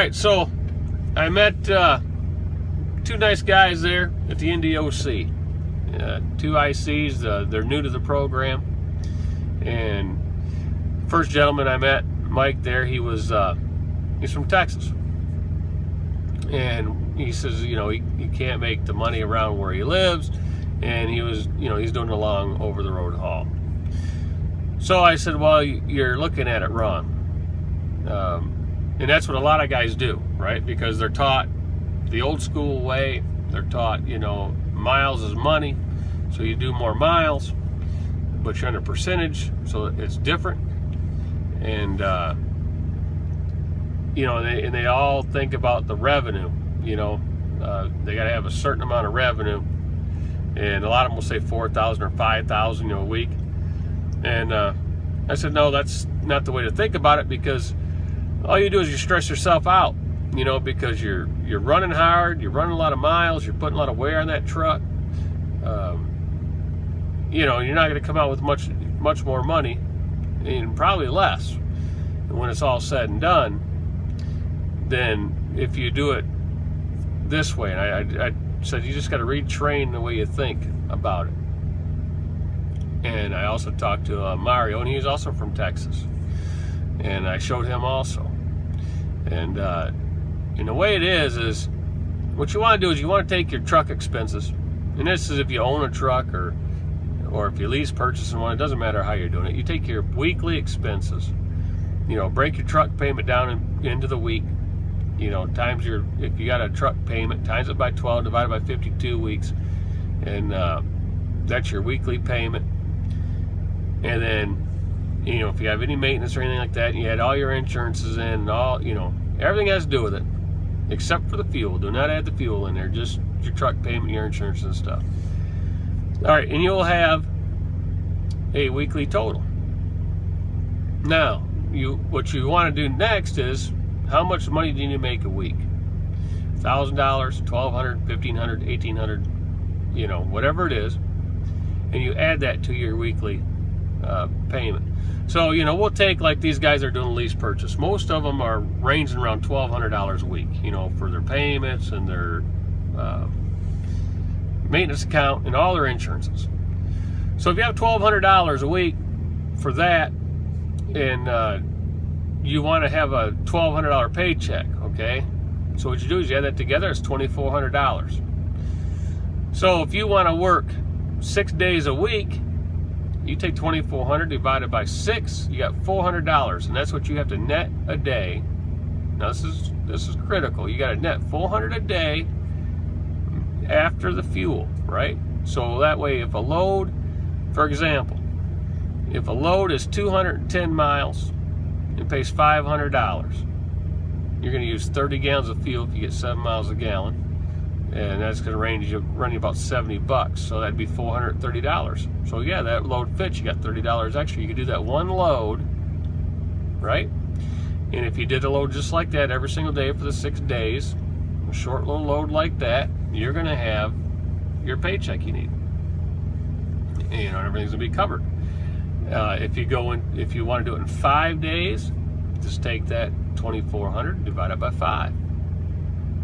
right, so I met two nice guys there at the NDOC. Two ICs, they're new to the program. And first gentleman I met, Mike there, he's from Texas. And he says, you know, he can't make the money around where he lives. And he's doing a long over-the-road haul. So I said, well, you're looking at it wrong. And that's what a lot of guys do, right? Because they're taught the old school way. They're taught, you know, miles is money. So you do more miles, but you're on a percentage, so it's different. And, you know, they all think about the revenue, you know. They got to have a certain amount of revenue. And a lot of them will say 4,000 or 5,000, you know, a week. And I said, no, that's not the way to think about it, because all you do is you stress yourself out, you know, because you're running hard, you're running a lot of miles, you're putting a lot of wear on that truck. You know, you're not going to come out with much more money, and probably less, when it's all said and done, than if you do it this way. And I said, you just got to retrain the way you think about it. And I also talked to Mario, and he's also from Texas, and I showed him also. And the way it is what you want to do is you want to take your truck expenses, and this is if you own a truck or if you lease, purchase one, it doesn't matter how you're doing it. You take your weekly expenses, you know, break your truck payment down into the week, you know, times if you got a truck payment, times it by 12, divided by 52 weeks, and that's your weekly payment. And then, you know, if you have any maintenance or anything like that, you had all your insurances in, and all, you know, everything has to do with it, except for the fuel. Do not add the fuel in there, just your truck payment, your insurance and stuff. All right, and you'll have a weekly total. Now, what you want to do next is, how much money do you need to make a week? $1,000, $1,200, $1,500, $1,800, you know, whatever it is, and you add that to your weekly payment. So, you know, we'll take, like these guys are doing a lease purchase. Most of them are ranging around $1,200 a week, you know, for their payments and their maintenance account and all their insurances. So if you have $1,200 a week for that, and you want to have a $1,200 paycheck, okay? So what you do is you add that together, it's $2,400. So if you want to work 6 days a week, you take $2,400 divided by 6, you got $400, and that's what you have to net a day. Now this is critical. You got to net $400 a day after the fuel, right? So that way, if a load, for example, if a load is 210 miles and pays $500, you're going to use 30 gallons of fuel if you get 7 miles a gallon, and that's going to run you about $70. So that'd be $430. So yeah, that load fits. You got $30 extra. You could do that one load, right? And if you did a load just like that every single day for the 6 days, a short little load like that, you're going to have your paycheck you need. You know, everything's going to be covered. If you want to do it in 5 days, just take that $2,400 divided by 5,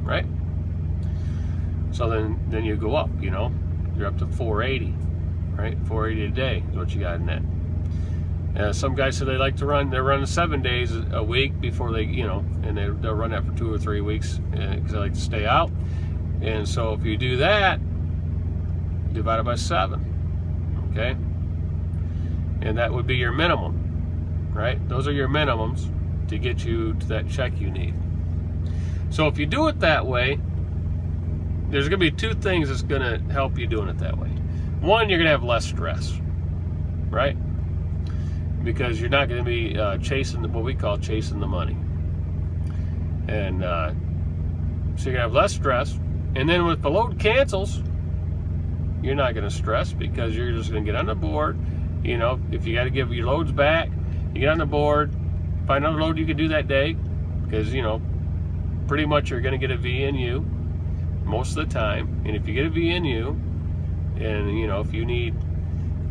right? So then you go up, you know, you're up to $480, right? $480 a day is what you got in that. Some guys say they're running 7 days a week before they, you know, and they'll run that for 2 or 3 weeks because they like to stay out. And so if you do that, divided by 7, okay? And that would be your minimum, right? Those are your minimums to get you to that check you need. So if you do it that way, there's going to be 2 things that's going to help you doing it that way. One, you're going to have less stress, right? Because you're not going to be chasing what we call chasing the money. And so you're going to have less stress. And then if the load cancels, you're not going to stress, because you're just going to get on the board. You know, if you got to give your loads back, you get on the board, find another load you can do that day, because, you know, pretty much you're going to get a VNU most of the time. And if you get a VNU, and, you know, if you need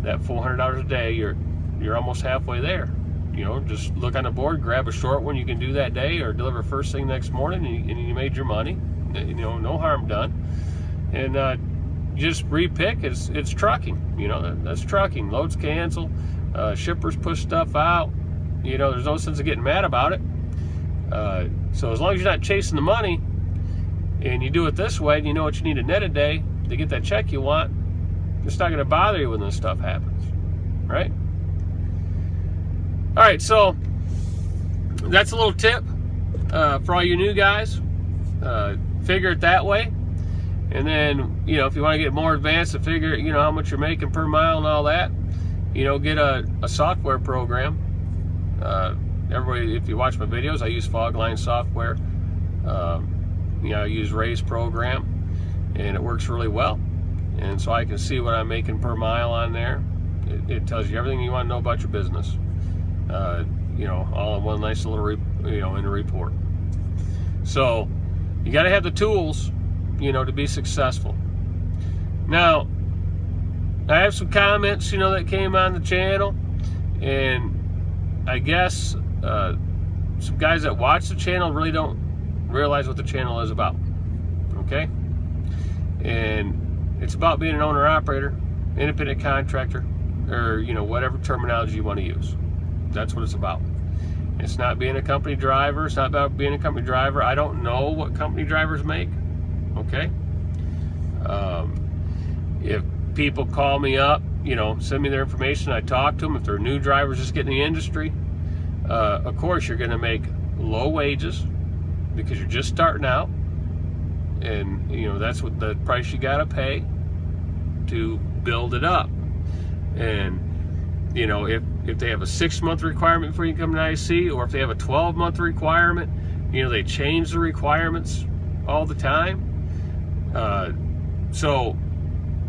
that $400 a day, you're almost halfway there. just look on the board, grab a short one you can do that day, or deliver first thing next morning, and you made your money. No harm done. And just repick. It's trucking. That's trucking. Loads cancel. Shippers push stuff out. There's no sense of getting mad about it. So as long as you're not chasing the money, and you do it this way, and you know what you need to net a day to get that check you want, it's not going to bother you when this stuff happens, right? All right, so that's a little tip for all you new guys. Figure it that way. And then, if you want to get more advanced to figure, how much you're making per mile and all that, get a software program. Everybody, if you watch my videos, I use Fogline software. I use Ray's program, and it works really well. And so I can see what I'm making per mile on there. It tells you everything you want to know about your business. All in one nice little, in a report. So you got to have the tools, to be successful. Now, I have some comments, that came on the channel, and I guess some guys that watch the channel really don't realize what the channel is about. Okay? And it's about being an owner-operator, independent contractor, or, whatever terminology you want to use. That's what it's about. It's not being a company driver. It's not about being a company driver. I don't know what company drivers make. Okay? If people call me up, send me their information, I talk to them. If they're new drivers just getting in the industry, of course you're going to make low wages because you're just starting out. And, that's what the price you got to pay to build it up. And, if they have a 6-month requirement before you come to IC, or if they have a 12-month requirement, they change the requirements all the time. So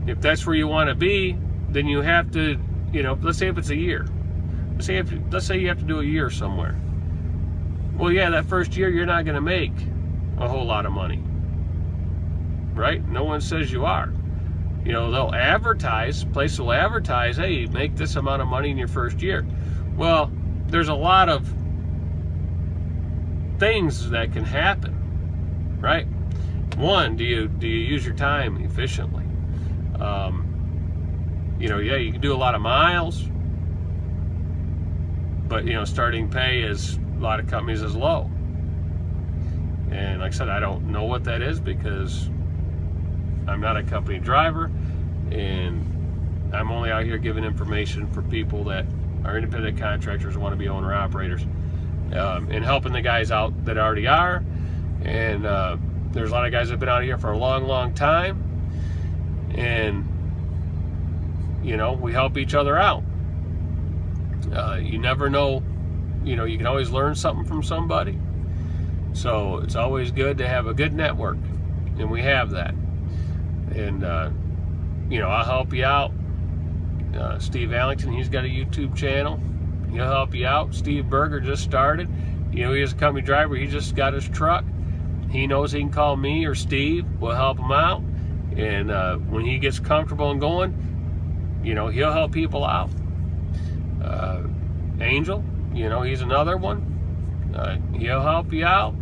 if that's where you want to be, then you have to, let's say if it's a year. Let's say you have to do a year somewhere. Well, yeah, that first year you're not going to make a whole lot of money. Right? No one says you are. They'll advertise, places will advertise, hey, make this amount of money in your first year. Well, there's a lot of things that can happen, right? One, do you use your time efficiently? Yeah, you can do a lot of miles, but starting pay is a lot of companies is low. And like I said, I don't know what that is because I'm not a company driver, and I'm only out here giving information for people that are independent contractors and want to be owner-operators, and helping the guys out that already are. And there's a lot of guys that have been out here for a long, long time, and we help each other out. You never know, you can always learn something from somebody. So it's always good to have a good network, and we have that. And I'll help you out. Steve Allington, he's got a YouTube channel. He'll help you out. Steve Berger just started. He is a company driver. He just got his truck. He knows he can call me or Steve. We'll help him out. And when he gets comfortable and going, he'll help people out. Angel, he's another one. He'll help you out.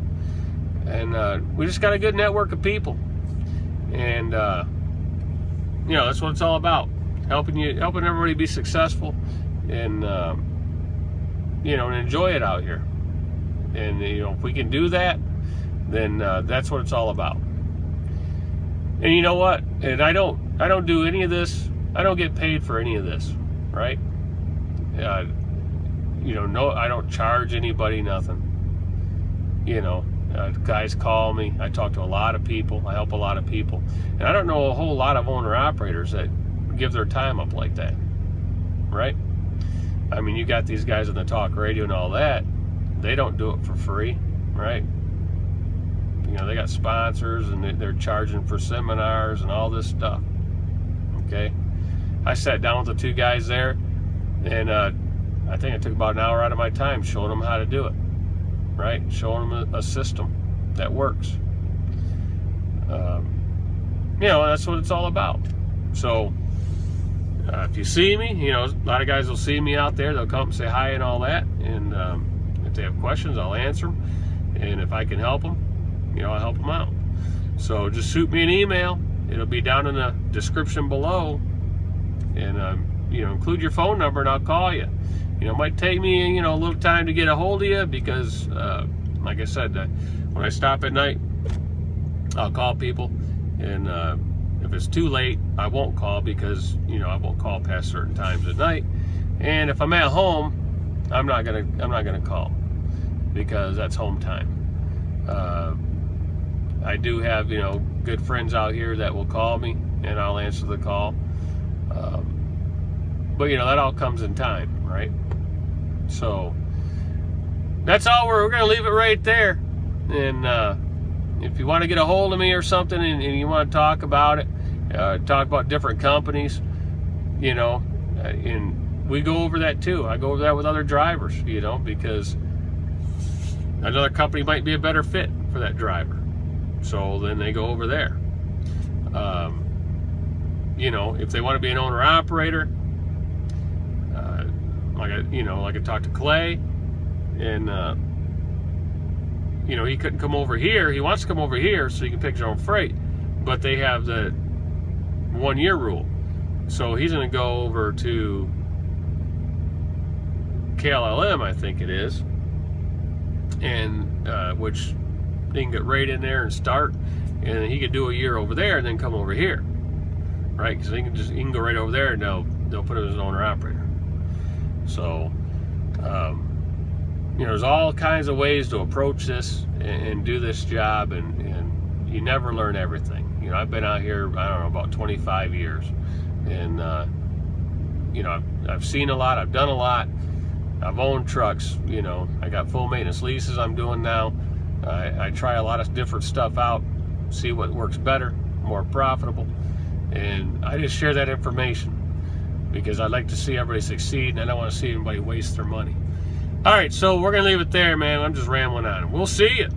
And we just got a good network of people. And that's what it's all about. Helping everybody be successful, and and enjoy it out here. And if we can do that, then that's what it's all about. And you know what? And I don't do any of this. I don't get paid for any of this, right? No, I don't charge anybody nothing. Guys call me. I talk to a lot of people. I help a lot of people. And I don't know a whole lot of owner-operators that give their time up like that, right? I mean, you got these guys on the talk radio and all that. They don't do it for free, right? They got sponsors, and they're charging for seminars and all this stuff, okay? I sat down with the two guys there, and I think it took about an hour out of my time showing them how to do it. Right? Showing them a system that works. That's what it's all about. So, If you see me, you know, a lot of guys will see me out there. They'll come and say hi and all that. And if they have questions, I'll answer them. And if I can help them, you know, I'll help them out. So just shoot me an email. It'll be down in the description below. And, you know, include your phone number and I'll call you. You know, it might take me, you know, a little time to get a hold of you because, like I said, when I stop at night, I'll call people. And if it's too late, I won't call because, you know, I won't call past certain times at night. And if I'm at home, I'm not gonna call because that's home time. I do have, you know, good friends out here that will call me and I'll answer the call. But you know, that all comes in time, right? So that's all. We're gonna leave it right there. And if you want to get a hold of me or something and you want to talk about it, talk about different companies, you know, and we go over that too. I go over that with other drivers, you know, because another company might be a better fit for that driver. So then they go over there. You know, if they want to be an owner-operator, like I talked to Clay, and you know, he couldn't come over here. He wants to come over here so he can pick his own freight, but they have the 1 year rule. So he's going to go over to KLLM, I think it is, and which they can get right in there and start, and he could do a year over there and then come over here, right? Because he can go right over there and they'll put him as an owner-operator. So, you know, there's all kinds of ways to approach this and do this job, and you never learn everything. You know, I've been out here, I don't know, about 25 years, and you know, I've seen a lot, I've done a lot, I've owned trucks, you know, I got full maintenance leases I'm doing now. I try a lot of different stuff out, see what works better, more profitable, and I just share that information because I like to see everybody succeed, and I don't want to see anybody waste their money. All right, so we're going to leave it there, man. I'm just rambling on. We'll see you.